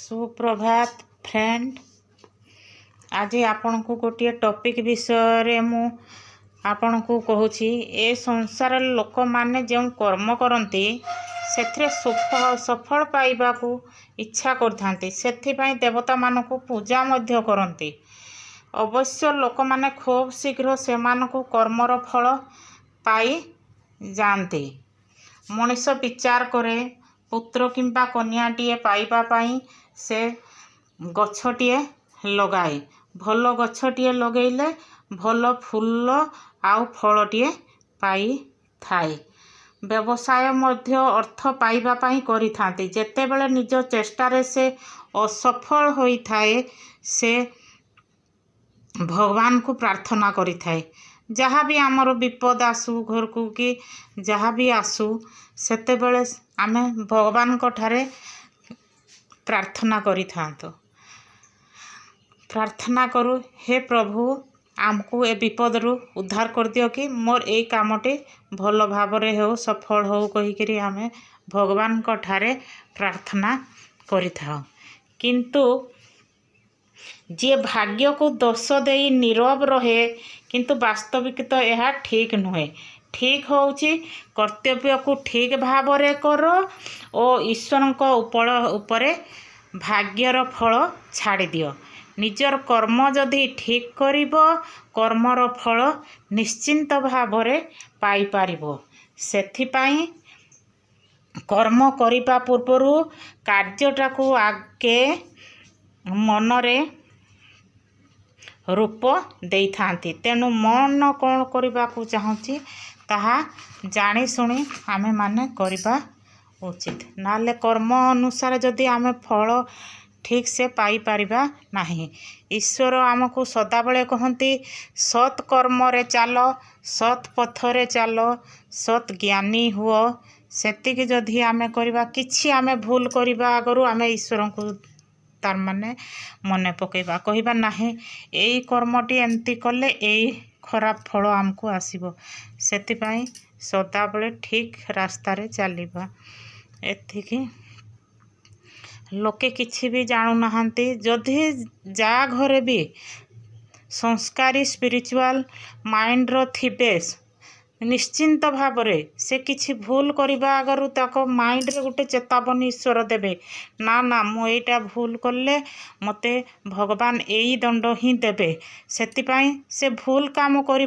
सुप्रभात फ्रेंड। आज आपण को गोटे टॉपिक विषय मु आपण को कहूँ ए संसार लोक माने जो कर्म करती से सफल पाइबा को इच्छा करथांती सेथिपाई देवता मान को पूजा मध्य करती। अवश्य लोक माने खूब शीघ्र से कर्मर फल पाई जाती। मनीष विचार करे पुत्र किंबा कन्याटीए पाइबा पाई से गछटीए लगाए भल गछटीए लगेले भल फूल आउ फलटीए पाई थाए। व्यवसाय मध्य अर्थ पाइबा पाई करि थांती। जेतेबेले निज चेष्टारे से असफल होई थाए से भगवान को प्रार्थना करि थाए। जहाँ भी आमर विपद आसू घर को कि जहाँ भी आसू सेतेबेले आमे भगवान को ठारे प्रार्थना करि थांतो। प्रार्थना करू, हे प्रभु आमको ए विपद रु उद्धार कर दियो कि मोर ए कामटे भल भावरे हो सफल हो कहीकि आमे भगवान को ठारे प्रार्थना करि थाओ। किंतु जे भाग्य को दोष दे नीरव रहे किंतु वास्तविक तो यह ठीक नुहे। ठीक होउची कर्तव्य को ठीक भावरे करो और ईश्वर को उपरे भाग्यर फल छाड़ी दियो। निजर कर्म जदि ठीक करिबो कर्मर फल निश्चिंत भावरे पाई पारिबो। सेथिपाई कर्म करिबा पूर्वरु कार्यटा को आगे मनरे रूप देई थांती। तेणु मन कौन करबा को चाहूँची ताहा जानी शुणी आमे माने करिबा उचित। नाले कर्म अनुसार जदि आमे फल ठीक से पाई पारिबा नहीं। ईश्वर आमको सदाबले कहती सत् कर्म रे चालो सत् पथरे चालो सत् ज्ञानी हुओ। सेतिक जदि आमे करिबा किछि आमे भूल करिबा आगरु आमे ईश्वर को तार माने मने पकेबा कहिबा नाही एई कर्मटी एमती कले एई खराब फल आमको आसीबो। सेतिपाई सदाबले ठीक रास्ता रे चलिबा। एथिकी लोके किछि भी जानु नहांती। जदि जा घरे भी संस्कारी स्पिरिचुअल माइंड रो थिबे निश्चिंत भावरे से किछि भूल करिबा आगरु ताको माइंड रे गोटे चेतावनी ईश्वर देबे ना ना मु एटा भूल कले मते भगवान एई दंड ही देबे। सेतिपाई से भूल काम करि